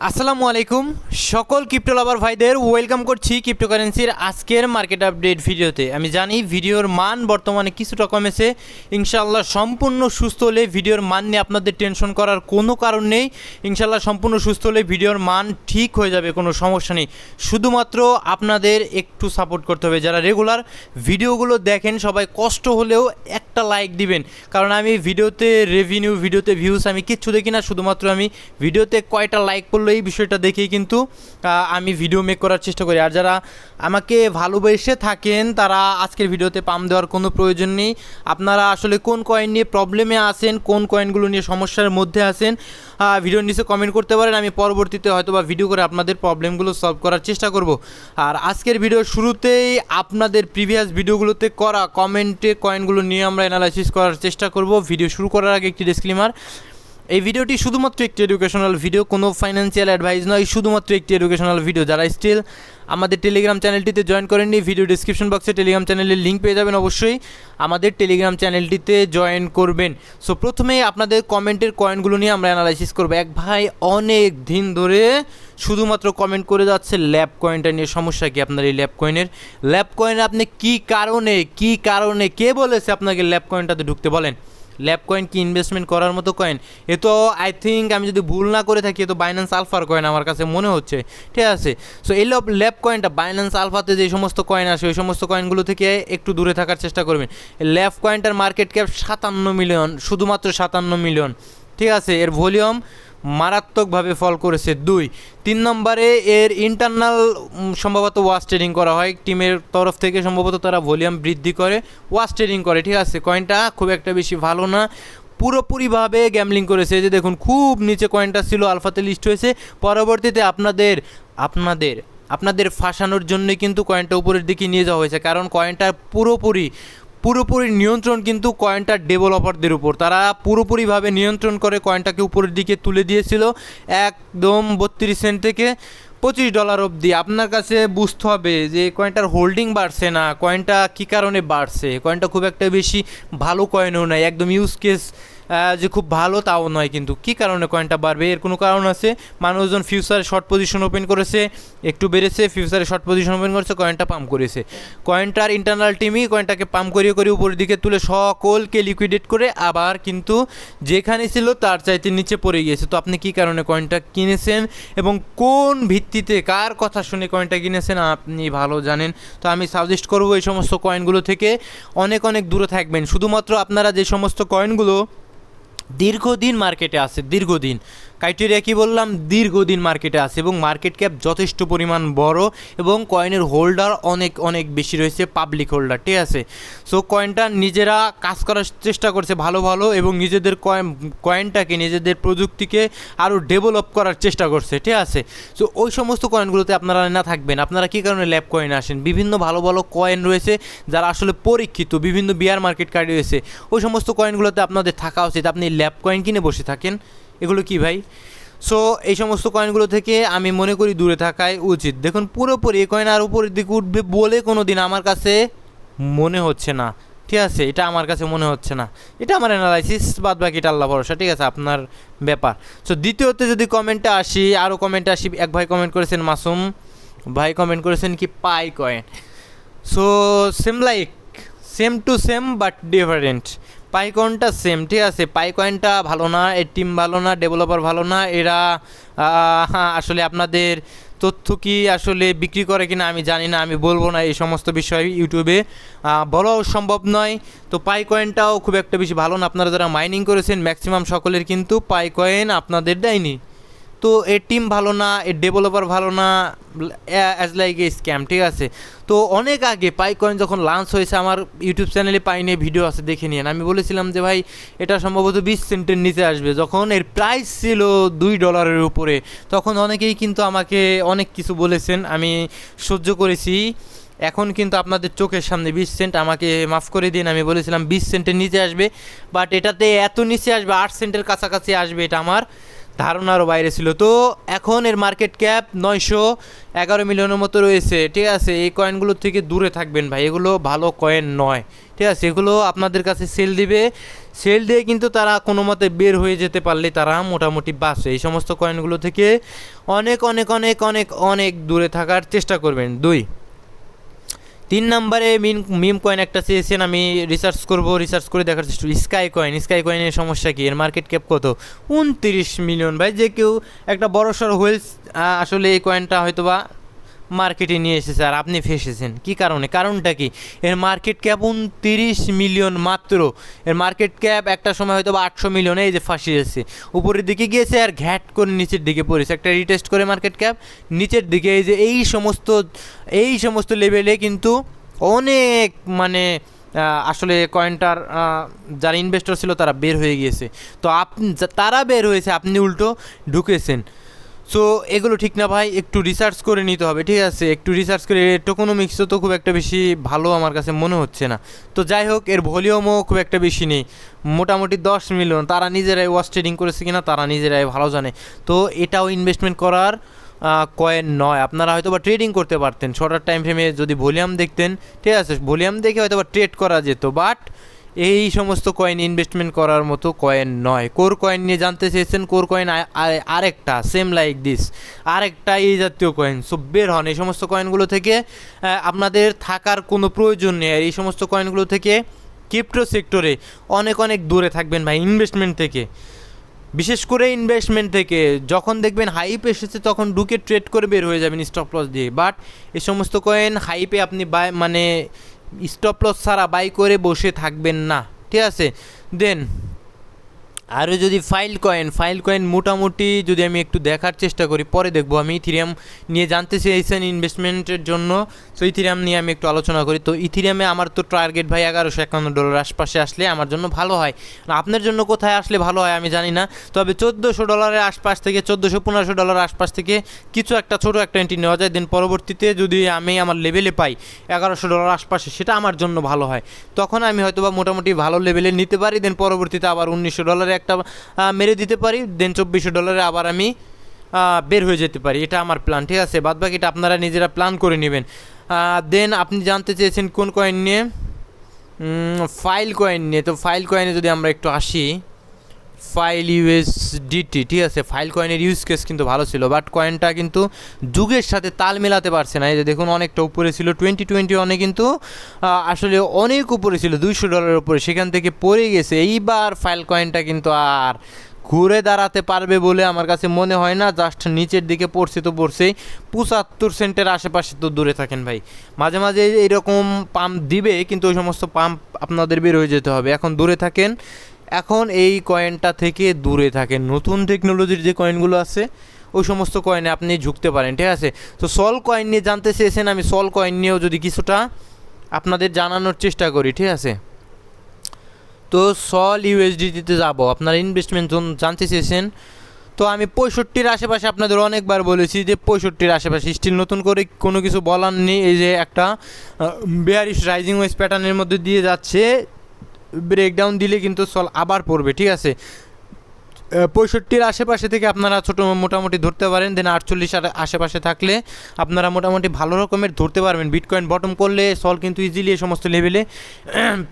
আসসালামু আলাইকুম সকল ক্রিপ্টো লাভার ভাইদের ওয়েলকাম করছি ক্রিপ্টোকারেন্সির আজকের মার্কেট আপডেট ভিডিওতে। আমি জানি ভিডিওর মান বর্তমানে কিছুটা কমেছে, ইনশাআল্লাহ সম্পূর্ণ সুস্থ হলে ভিডিওর মান নিয়ে আপনাদের টেনশন করার কোনো কারণ নেই। ইনশাআল্লাহ সম্পূর্ণ সুস্থ হলে ভিডিওর মান ঠিক হয়ে যাবে, কোনো সমস্যা নেই। শুধুমাত্র আপনাদের একটু সাপোর্ট করতে হবে। যারা রেগুলার ভিডিওগুলো দেখেন সবাই কষ্ট হলেও একটা লাইক দিবেন, কারণ আমি ভিডিওতে রেভিনিউ, ভিডিওতে ভিউজ আমি কিচ্ছু দেখি না, শুধুমাত্র আমি ভিডিওতে কয়টা লাইক করলে এই বিষয়টা দেখেই কিন্তু আমি ভিডিও মেক করার চেষ্টা করি। আর যারা আমাকে ভালোবেসে থাকেন তারা আজকের ভিডিওতে পাম দেওয়ার কোনো প্রয়োজন নেই। আপনারা আসলে কোন কয়েন নিয়ে প্রবলেমে আছেন, কোন কয়েনগুলো নিয়ে সমস্যার মধ্যে আছেন, ভিডিওর নিচে কমেন্ট করতে পারেন। আমি পরবর্তীতে হয়তো বা ভিডিও করে আপনাদের প্রবলেমগুলো সলভ করার চেষ্টা করব। আর আজকের ভিডিওর শুরুতেই আপনাদের প্রিভিয়াস ভিডিওগুলোতে করা কমেন্টে কয়েনগুলো নিয়ে আমরা অ্যানালাইসিস করার চেষ্টা করব। ভিডিও শুরু করার আগে একটি ডিসক্লেমার, এই ভিডিওটি শুধুমাত্র একটি এডুকেশনাল ভিডিও, কোনো ফাইন্যান্সিয়াল অ্যাডভাইস নয়, শুধুমাত্র একটি এডুকেশনাল ভিডিও। যারা স্টিল আমাদের টেলিগ্রাম চ্যানেলটিতে জয়েন করেননি, ভিডিও ডিসক্রিপশন বক্সে টেলিগ্রাম চ্যানেলের লিঙ্ক পেয়ে যাবেন, অবশ্যই আমাদের টেলিগ্রাম চ্যানেলটিতে জয়েন করবেন। সো প্রথমেই আপনাদের কমেন্টের কয়েনগুলো নিয়ে আমরা অ্যানালাইসিস করবো। এক ভাই অনেক দিন ধরে শুধুমাত্র কমেন্ট করে যাচ্ছে ল্যাব কয়েনটা নিয়ে। সমস্যা কি আপনার এই ল্যাব কয়েনে আপনি কী কারণে কে বলেছে আপনাকে ল্যাব কয়েনটাতে ঢুকতে? বলেন, ল্যাব কয়েন কি ইনভেস্টমেন্ট করার মতো কয়েন? এ তো আই থিঙ্ক, আমি যদি ভুল না করে থাকি, এ তো বাইন্যান্স আলফার কয়েন আমার কাছে মনে হচ্ছে, ঠিক আছে? সো এই ল্যাব কয়েনটা বাইন্যান্স আলফাতে যে সমস্ত কয়েন আসে ওই সমস্ত কয়েনগুলো থেকে একটু দূরে থাকার চেষ্টা করবেন। ল্যাব কয়েনটার মার্কেট ক্যাপ 57 মিলিয়ন, শুধুমাত্র 57 মিলিয়ন, ঠিক আছে? এর ভলিউম মারাত্মকভাবে ফল করেছে। 3 নম্বরে এর ইন্টারনাল সম্ভবত ওয়াশ ট্রেডিং করা হয় টিমের তরফ থেকে, সম্ভবত তারা ভলিউম বৃদ্ধি করে ওয়াশ ট্রেডিং করে, ঠিক আছে? কয়েনটা খুব একটা বেশি ভালো না, পুরোপুরিভাবে গ্যামলিং করেছে। যে দেখুন খুব নিচে কয়েনটা ছিল, আলফাতে লিস্ট হয়েছে, পরবর্তীতে আপনাদের ফাঁসানোর জন্য কিন্তু কয়েনটা উপরের দিকে নিয়ে যাওয়া হয়েছে। কারণ কয়েনটা পুরোপুরি নিয়ন্ত্রণ কিন্তু কয়েনটার ডেভেলপারদের উপর, তারা পুরোপুরিভাবে নিয়ন্ত্রণ করে কয়েনটাকে উপরের দিকে তুলে দিয়েছিল একদম 32 সেন্ট থেকে $25 অবধি। আপনার কাছে বুঝতে হবে যে কয়েনটার হোল্ডিং বাড়ছে না, কয়েনটা কী কারণে বাড়ছে। কয়েনটা খুব একটা বেশি ভালো কয়েনও নয়, একদম ইউজ কেস যে খুব ভালো তাও নয়, কিন্তু কী কারণে কয়েনটা বাড়বে এর কোনো কারণ আছে। মানুষজন ফিউচারে শর্ট পজিশন ওপেন করেছে, একটু বেড়েছে, ফিউচারে শর্ট পজিশন ওপেন করেছে, কয়েনটা পাম্প করেছে। কয়েনটার ইন্টারনাল টিমই কয়েনটাকে পাম্প করিয়ে উপরের দিকে তুলে সকলকে লিকুইডেট করে আবার কিন্তু যেখানে ছিল তার চাইতে নিচে পড়ে গিয়েছে। তো আপনি কী কারণে কয়েনটা কিনেছেন এবং কোন ভিত্তিতে, কার কথা শুনে কয়েনটা কিনেছেন আপনি ভালো জানেন। তো আমি সাজেস্ট করবো এই সমস্ত কয়েনগুলো থেকে অনেক দূরে থাকবেন। শুধুমাত্র আপনারা যে সমস্ত কয়েনগুলো দীর্ঘদিন মার্কেটে আছে, দীর্ঘদিন ক্রাইটেরিয়া কী বললাম, দীর্ঘদিন মার্কেটে আছে এবং মার্কেট ক্যাপ যথেষ্ট পরিমাণ বড় এবং কয়েনের হোল্ডার অনেক বেশি রয়েছে, পাবলিক হোল্ডার, ঠিক আছে? সো কয়েনটা নিজেরা কাজ করার চেষ্টা করছে ভালো এবং নিজেদের কয়েনটাকে, নিজেদের প্রযুক্তিকে আরও ডেভেলপ করার চেষ্টা করছে, ঠিক আছে? সো ওই সমস্ত কয়েনগুলোতে আপনারা না থাকবেন। আপনারা কী কারণে ল্যাব কয়েনে আসেন? বিভিন্ন ভালো কয়েন রয়েছে যারা আসলে পরীক্ষিত, বিভিন্ন বিয়ার মার্কেট কাটিয়েছে, ওই সমস্ত কয়েনগুলোতে আপনাদের থাকা উচিত। আপনি ল্যাব কয়েন কিনে বসে থাকেন, এগুলো কি ভাই? সো এই সমস্ত কয়েনগুলো থেকে আমি মনে করি দূরে থাকাই উচিত। দেখুন পুরোপুরি এই কয়েন আর উপরের দিকে উঠবে বলে কোনো দিন আমার কাছে মনে হচ্ছে না, ঠিক আছে? এটা আমার কাছে মনে হচ্ছে না, এটা আমার অ্যানালাইসিস, বাদ বাকি এটা আল্লাহ ভরসা, ঠিক আছে? আপনার ব্যাপার। সো দ্বিতীয়তে যদি কমেন্টে আসি, আরও কমেন্টে আসি, এক ভাই কমেন্ট করেছেন, মাসুম ভাই কমেন্ট করেছেন কি pi coin. So same to same but different. Pi কয়েনটা সেম, ঠিক আছে? পাই কয়েনটা ভালো না, এর টিম ভালো না, ডেভেলপার ভালো না, এরা আসলে আপনাদের তথ্য কি আসলে বিক্রি করে কিনা আমি জানি না, আমি বলবো না এই সমস্ত বিষয় ইউটিউবে, বলাও সম্ভব নয়। তো পাই কয়েনটাও খুব একটা বেশি ভালো না। আপনারা যারা মাইনিং করেছেন ম্যাক্সিমাম সকলের কিন্তু পাই কয়েন আপনাদের দেয়নি। তো এর টিম ভালো না, এর ডেভেলপার ভালো না, অ্যাজ লাইক এ স্ক্যাম, ঠিক আছে? তো অনেক আগে পাই কয়েন যখন লঞ্চ হয়েছে, আমার ইউটিউব চ্যানেলে পাই নিয়ে ভিডিও আছে, দেখে নিন। আমি বলেছিলাম যে ভাই এটা সম্ভবত 20 সেন্টের নিচে আসবে, যখন এর প্রাইস ছিল $2 উপরে। তখন অনেকেই কিন্তু আমাকে অনেক কিছু বলেছেন, আমি সহ্য করেছি। এখন কিন্তু আপনাদের চোখের সামনে 20 সেন্ট, আমাকে মাফ করে দিন, আমি বলেছিলাম 20 সেন্টের নিচে আসবে, বাট এটাতে এত নিচে আসবে, 8 সেন্টের কাছাকাছি আসবে, এটা আমার ধারণারও বাইরে ছিল। তো এখন এর মার্কেট ক্যাপ 911 মিলিয়নের মতো রয়েছে, ঠিক আছে। এই কয়েনগুলোর থেকে দূরে থাকবেন ভাই, এগুলো ভালো কয়েন নয়, ঠিক আছে। এগুলো আপনাদের কাছে সেল দিবে, সেল দিয়ে কিন্তু তারা কোনো মতে বের হয়ে যেতে পারলে তারা মোটামুটি বাঁচে। এই সমস্ত কয়েনগুলো থেকে অনেক অনেক অনেক অনেক অনেক দূরে থাকার চেষ্টা করবেন। 3 নম্বরে মিম কয়েন একটা চেয়েছেন, আমি রিসার্চ করে দেখার চেষ্টা করি। স্কাই কয়েনের সমস্যা কি? এর মার্কেট ক্যাপ কত? 29 মিলিয়ন। ভাই যে কেউ একটা বড়সড় হোয়েলস আসলে এই কয়েনটা হয়তো বা মার্কেটে নিয়ে এসেছে আর আপনি ফেসেছেন কী কারণে? কারণটা কি? এর মার্কেট ক্যাপ 29 মিলিয়ন মাত্র। এর মার্কেট ক্যাপ একটা সময় হয়তো বা 800 মিলিয়নে এই যে ফাঁসিয়েছে, উপরের দিকে গিয়েছে আর ঘ্যাট করে নিচের দিকে পড়েছে। একটা রিটেস্ট করে মার্কেট ক্যাপ নিচের দিকে, এই যে এই সমস্ত লেভেলে কিন্তু অনেক মানে আসলে কয়েনটার যারা ইনভেস্টর ছিল তারা বের হয়ে গিয়েছে। তো তারা বের হয়েছে, আপনি উল্টো ঢুকেছেন। সো এগুলো ঠিক না ভাই, একটু রিসার্চ করে নিতে হবে, ঠিক আছে। একটু রিসার্চ করে, টোকোনমিক্সও তো খুব একটা বেশি ভালো আমার কাছে মনে হচ্ছে না। তো যাই হোক, এর ভলিউমও খুব একটা বেশি নেই, মোটামুটি 10 মিলিয়ন। তারা নিজেরাই ওয়াচ ট্রেডিং করেছে কিনা তারা নিজেরাই ভালো জানে। তো এটাও ইনভেস্টমেন্ট করার কয়েন নয়। আপনারা হয়তো বা ট্রেডিং করতে পারতেন শর্টার টাইম ফ্রেমে, যদি ভলিউম দেখতেন, ঠিক আছে। ভলিউম দেখে হয়তো বা ট্রেড করা যেত, বাট এই সমস্ত কয়েন ইনভেস্টমেন্ট করার মতো কয়েন নয়। কোর কয়েন নিয়ে জানতে চেয়েছেন, কোর কয়েন আরেকটা সেম লাইক দিস, আরেকটা এই জাতীয় কয়েন। সো বের হন এই সমস্ত কয়েনগুলো থেকে, আপনাদের থাকার কোনো প্রয়োজন নেই। আর এই সমস্ত কয়েনগুলো থেকে ক্রিপ্টো সেক্টরে অনেক অনেক দূরে থাকবেন ভাই, ইনভেস্টমেন্ট থেকে, বিশেষ করে ইনভেস্টমেন্ট থেকে। যখন দেখবেন হাইপ এসেছে তখন ঢুকে ট্রেড করে বের হয়ে যাবেন স্টপ লস দিয়ে। বাট এই সমস্ত কয়েন হাইপে আপনি মানে স্টপ লস ছাড়া বাই করে বসে থাকবেন না, ঠিক আছে। দেন আরও যদি ফাইল কয়েন মোটামুটি যদি আমি একটু দেখার চেষ্টা করি, পরে দেখবো। আমি ইথিরিয়াম নিয়ে জানতে চেয়েছেন ইনভেস্টমেন্টের জন্য, সো ইথিরিয়াম নিয়ে আমি একটু আলোচনা করি। তো ইথিরিয়ামে আমার তো টার্গেট ভাই $1151 আশপাশে আসলে আমার জন্য ভালো হয়। আপনার জন্য কোথায় আসলে ভালো হয় আমি জানি না, তবে $1400 আশপাশ থেকে, $1400-1500 আশপাশ থেকে কিছু একটা ছোটো একটা এন্ট্রি নেওয়া যায়। দেন পরবর্তীতে যদি আমি আমার লেভেলে পাই $1100 আশপাশে, সেটা আমার জন্য ভালো হয়। তখন আমি হয়তো বা মোটামুটি ভালো লেভেলে নিতে পারি। দেন পরবর্তীতে আবার $1900 একটা মেরে দিতে পারি। দেন $2400 আবার আমি বের হয়ে যেতে পারি। এটা আমার প্ল্যান, ঠিক আছে। বাদ বাকিটা আপনারা নিজেরা প্ল্যান করে নেবেন। দেন আপনি জানতে চেয়েছেন কোন কয়েন নিয়ে? ফাইল কয়েন নিয়ে। তো ফাইল কয়েনে যদি আমরা একটু আসি, ফাইল USDT, ঠিক আছে। ফাইল কয়েনের ইউজ কেস কিন্তু ভালো ছিল, বাট কয়েনটা কিন্তু যুগের সাথে তাল মেলাতে পারছে না। এই যে দেখুন, অনেকটা উপরে ছিল 2021 কিন্তু আসলে অনেক উপরে ছিল, $200 উপরে, সেখান থেকে পড়ে গেছে। এইবার ফাইল কয়েনটা কিন্তু আর ঘুরে দাঁড়াতে পারবে বলে আমার কাছে মনে হয় না। জাস্ট নিচের দিকে পড়ছে তো পড়ছেই, 75 সেন্টের আশেপাশে তো দূরে থাকেন ভাই। মাঝে মাঝে এইরকম পাম্প দিবে, কিন্তু ওই সমস্ত পাম্প আপনাদের বের হয়ে যেতে হবে। এখন দূরে থাকেন, এখন এই কয়েনটা থেকে দূরে থাকেন। নতুন টেকনোলজির যে কয়েনগুলো আছে ওই সমস্ত কয়েনে আপনি ঝুঁকতে পারেন, ঠিক আছে। তো সল কয়েন নিয়ে জানতে চেয়েছেন, আমি সল কয়েন নিয়েও যদি কিছুটা আপনাদের জানানোর চেষ্টা করি, ঠিক আছে। তো সল USDT-তে যাবো, আপনার ইনভেস্টমেন্ট জোন জানতে চেয়েছেন। তো আমি 65-র আশেপাশে আপনাদের অনেকবার বলেছি যে 65-র আশেপাশে, স্টিল নতুন করে কোনো কিছু বলার নেই। এই যে একটা বেয়ারিশ রাইজিং ওয়েজ প্যাটার্নের মধ্যে দিয়ে যাচ্ছে, ব্রেকডাউন দিলে কিন্তু সল আবার পড়বে, ঠিক আছে। 65-র আশেপাশে থেকে আপনারা ছোটো মোটামুটি ধরতে পারেন। দেন 48-এর আশেপাশে থাকলে আপনারা মোটামুটি ভালো রকমের ধরতে পারবেন। বিটকয়েন বটম করলে সল কিন্তু ইজিলি এই সমস্ত লেভেলে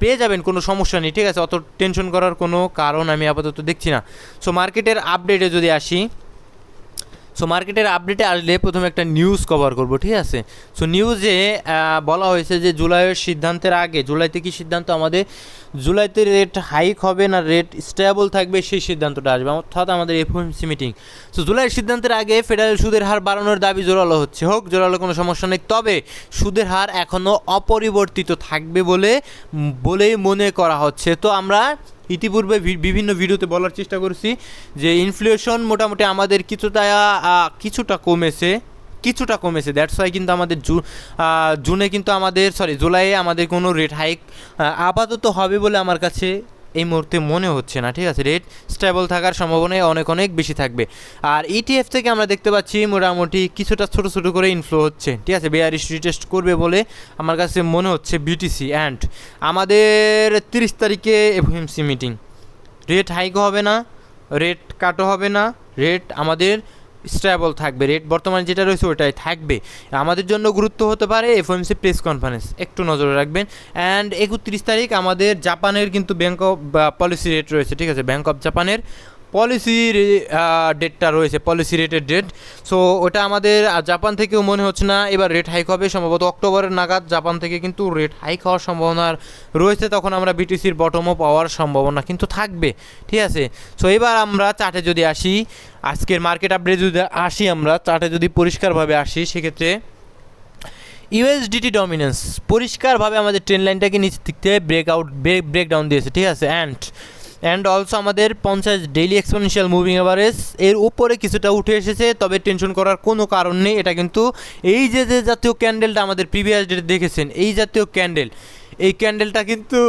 পেয়ে যাবেন, কোনো সমস্যা নেই, ঠিক আছে। অত টেনশন করার কোনো কারণ আমি আপাতত দেখছি না। সো মার্কেটের আপডেটে যদি আসি, সো মার্কেটের আপডেটে আসলে প্রথমে একটা নিউজ কভার করব, ঠিক আছে। সো নিউজে বলা হয়েছে যে জুলাইয়ের সিদ্ধান্তের আগে, জুলাইতে কি সিদ্ধান্ত আমাদের, জুলাইতে রেট হাইক হবে না রেট স্টেবল থাকবে, সেই সিদ্ধান্তটা আসবে, অর্থাৎ আমাদের FOMC মিটিং। সো জুলাইয়ের সিদ্ধান্তের আগে ফেডারেল সুদের হার বাড়ানোর দাবি জোরালো হচ্ছে। হোক, জোরালো কোনো সমস্যা নেই, তবে সুদের হার এখনও অপরিবর্তিত থাকবে বলেই মনে করা হচ্ছে। তো আমরা ইতিপূর্বে বিভিন্ন ভিডিওতে বলার চেষ্টা করেছি যে ইনফ্লেশন মোটামুটি আমাদের কিছুটা কমেছে, দ্যাটস ওয়াই কিন্তু আমাদের জুনে কিন্তু জুলাইয়ে আমাদের কোনো রেট হাইক আপাতত হবে বলে আমার কাছে এই মুহূর্তে মনে হচ্ছে না, ঠিক আছে। রেট স্টেবল থাকার সম্ভাবনাই অনেক অনেক বেশি থাকবে। আর ETF থেকে আমরা দেখতে পাচ্ছি মোটামুটি কিছুটা ছোটো ছোটো করে ইনফ্লো হচ্ছে, ঠিক আছে। বেয়ারিশ রিটেস্ট করবে বলে আমার কাছে মনে হচ্ছে BTC। অ্যান্ড আমাদের 30 তারিখে FOMC মিটিং, রেট হাইক হবে না, রেট কাটও হবে না, রেট আমাদের স্টেবল থাকবে, রেট বর্তমানে যেটা রয়েছে ওটাই থাকবে। আমাদের জন্য গুরুত্ব হতে পারে এফওএমসি প্রেস কনফারেন্স, একটু নজরে রাখবেন। অ্যান্ড 31 তারিখ আমাদের জাপানের কিন্তু ব্যাংক অফ পলিসি রেট রয়েছে, ঠিক আছে, ব্যাংক অফ জাপানের পলিসি ডেটটা রয়েছে, পলিসি রেটের ডেট। সো ওটা আমাদের জাপান থেকেও মনে হচ্ছে না এবার রেট হাইক হবে, সম্ভবত অক্টোবরের নাগাদ জাপান থেকে কিন্তু রেট হাইক হওয়ার সম্ভাবনা রয়েছে, তখন আমরা বিটিসির বটমও পাওয়ার সম্ভাবনা কিন্তু থাকবে, ঠিক আছে। সো এবার আমরা চার্টে যদি আসি, আজকের মার্কেট আপডেট যদি আসি, আমরা চার্টে যদি পরিষ্কারভাবে আসি, সেক্ষেত্রে ইউএসডিটি ডমিনেন্স পরিষ্কারভাবে আমাদের ট্রেন লাইনটাকে নিচের দিক থেকে ব্রেকডাউন দিয়েছে, ঠিক আছে। অ্যান্ড অলসো আমাদের 50 ডেইলি এক্সপোনেনশিয়াল মুভিং এভারেজ এর উপরে কিছুটা উঠে এসেছে, তবে টেনশন করার কোনো কারণ নেই। এটা কিন্তু এই যে জাতীয় ক্যান্ডেলটা আমাদের প্রিভিয়াস ডেটে দেখেছেন, এই জাতীয় ক্যান্ডেল, এই ক্যান্ডেলটা কিন্তু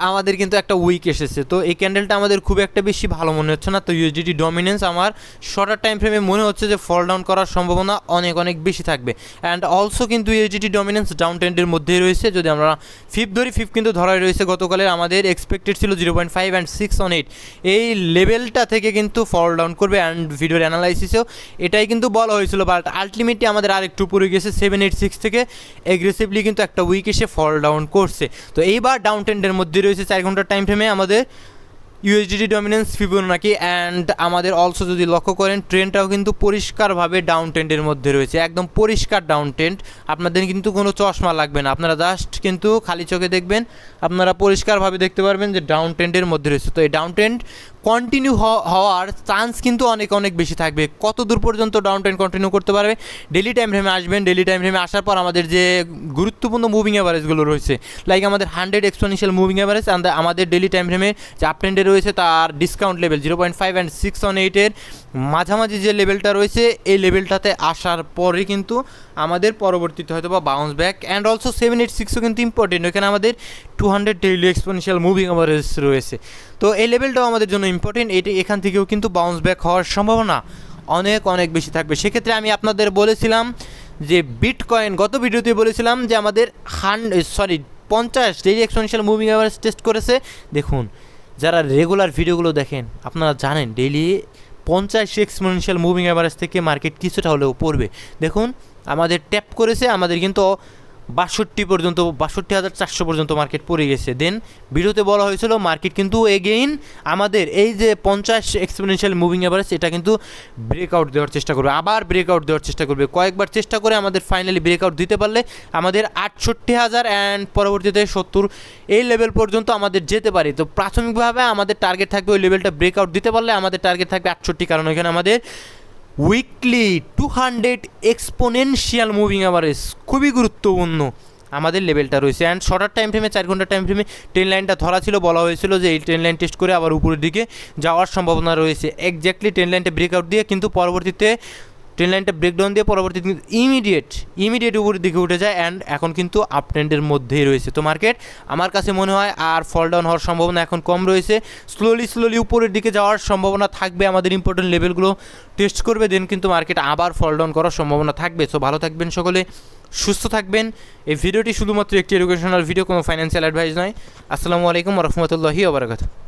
আমাদের কিন্তু একটা উইক এসেছে, তো এই ক্যান্ডেলটা আমাদের খুব একটা বেশি ভালো মনে হচ্ছে না। তো ইউএসডিটি ডমিনেন্স আমার শর্টার টাইম ফ্রেমে মনে হচ্ছে যে ফল ডাউন করার সম্ভাবনা অনেক অনেক বেশি থাকবে। অ্যান্ড অলসো কিন্তু ইউএসডিটি ডমিনেন্স ডাউন ট্রেন্ডের মধ্যেই রয়েছে। যদি আমরা ফিফ ধরি, ফিফ কিন্তু ধরাই রয়েছে, গতকালের আমাদের এক্সপেক্টেড ছিল 0.5 অ্যান্ড 618, এই লেভেলটা থেকে কিন্তু ফল ডাউন করবে। অ্যান্ড ভিডিওর অ্যানালাইসিসেও এটাই কিন্তু বলা হয়েছিল, বাট আলটিমেটলি আমাদের আর একটু পরে গেছে 786 থেকে এগ্রেসিভলি কিন্তু একটা উইক এসে ফল ডাউন করছে। তো এইবার ডাউন ট্রেন্ডের মধ্যে রয়েছে 4 ঘন্টার টাইম ফ্রেমে আমাদের ইউএসডিটি ডমিনেন্স ফিবোনাকি। অ্যান্ড আমাদের অলসো যদি লক্ষ্য করেন, ট্রেন্ডটাও কিন্তু পরিষ্কারভাবে ডাউন ট্রেন্ডের মধ্যে রয়েছে, একদম পরিষ্কার ডাউন ট্রেন্ড। আপনাদের কিন্তু কোনো চশমা লাগবে না, আপনারা জাস্ট কিন্তু খালি চোখে দেখবেন, আপনারা পরিষ্কারভাবে দেখতে পারবেন যে ডাউন ট্রেন্ডের মধ্যে রয়েছে। তো এই ডাউন ট্রেন্ড কন্টিনিউ হওয়ার চান্স কিন্তু অনেক অনেক বেশি থাকবে। কত দূর পর্যন্ত ডাউন ট্রেন্ড কন্টিনিউ করতে পারবে, ডেলি টাইম ফ্রেমে আসবেন। ডেলি টাইম ফ্রেমে আসার পর আমাদের যে গুরুত্বপূর্ণ মুভিং অ্যাভারেজগুলো রয়েছে, লাইক আমাদের 100 এক্সপোনেনশিয়াল মুভিং অ্যাভারেজ, আমাদের ডেলি টাইম ফ্রেমে যে আপ ট্রেন্ডে রয়েছে তার ডিসকাউন্ট লেভেল 0.5 অ্যান্ড 618-এর মাঝামাঝি যে লেভেলটা রয়েছে, এই লেভেলটাতে আসার পরে কিন্তু আমাদের পরবর্তীতে হয়তো বা বাউন্স ব্যাক। অ্যান্ড অলসো 786ও কিন্তু ইম্পর্টেন্ট, ওইখানে আমাদের 200 ডেইলি এক্সপোনেনশিয়াল মুভিং অ্যাভারেজ রয়েছে। তো এই লেভেলটাও আমাদের জন্য ইম্পর্টেন্ট, এখান থেকেও কিন্তু বাউন্স ব্যাক হওয়ার সম্ভাবনা অনেক অনেক বেশি থাকবে। সেক্ষেত্রে আমি আপনাদের বলেছিলাম যে বিটকয়েন, গত ভিডিওতে বলেছিলাম যে আমাদের 50 daily exponential moving average test করেছে। দেখুন, যারা রেগুলার ভিডিওগুলো দেখেন আপনারা জানেন ডেইলি 50 এক্সপোনেনশিয়াল মুভিং অ্যাভারেজ থেকে মার্কেট কিছুটা হলেও পড়বে। দেখুন আমাদের ট্যাপ করেছে, আমাদের কিন্তু 62,400 পর্যন্ত মার্কেট পড়ে গেছে। দেন ভিডিওতে বলা হয়েছিল মার্কেট কিন্তু এগেইন আমাদের এই যে 50 এক্সপোনেনশিয়াল মুভিং অ্যাভারেজ, এটা কিন্তু ব্রেকআউট দেওয়ার চেষ্টা করবে, আবার ব্রেকআউট দেওয়ার চেষ্টা করবে। কয়েকবার চেষ্টা করে আমাদের ফাইনালি ব্রেকআউট দিতে পারলে আমাদের 68,000 অ্যান্ড পরবর্তীতে 70 এই লেভেল পর্যন্ত আমাদের যেতে পারে। তো প্রাথমিকভাবে আমাদের টার্গেট থাকবে ওই লেভেলটা ব্রেকআউট দিতে পারলে আমাদের টার্গেট থাকবে 68, কারণ ওইখানে আমাদের উইকলি 200 এক্সপোনেনশিয়াল মুভিং অ্যাভারেজ খুবই গুরুত্বপূর্ণ আমাদের লেভেলটা রয়েছে। অ্যান্ড শর্টার টাইম ফ্রেমে 4 ঘন্টার টাইম ফ্রেমে ট্রেন লাইনটা ধরা ছিল, বলা হয়েছিল যে এই ট্রেন লাইন টেস্ট করে আবার উপরের দিকে যাওয়ার সম্ভাবনা রয়েছে। এক্স্যাক্টলি ট্রেন লাইনটা ব্রেকআউট দিয়ে কিন্তু পরবর্তীতে ট্রেন লাইনটা ব্রেকডাউন দিয়ে পরবর্তীতে ইমিডিয়েট উপরের দিকে উঠে যায়। অ্যান্ড এখন কিন্তু আপ ট্রেন্ডের মধ্যেই রয়েছে। তো মার্কেট আমার কাছে মনে হয় আর ফল ডাউন হওয়ার সম্ভাবনা এখন কম রয়েছে, স্লোলি উপরের দিকে যাওয়ার সম্ভাবনা থাকবে। আমাদের ইম্পর্টেন্ট লেভেলগুলো টেস্ট করবে, দেন কিন্তু মার্কেট আবার ফল ডাউন করার সম্ভাবনা থাকবে। সো ভালো থাকবেন সকলে, সুস্থ থাকবেন। এই ভিডিওটি শুধুমাত্র একটি এডুকেশনাল ভিডিও, কোনো ফাইন্যান্সিয়াল অ্যাডভাইস নয়। আসসালামু আলাইকুম ওয়া রাহমাতুল্লাহি ওয়া বারাকাতুহু।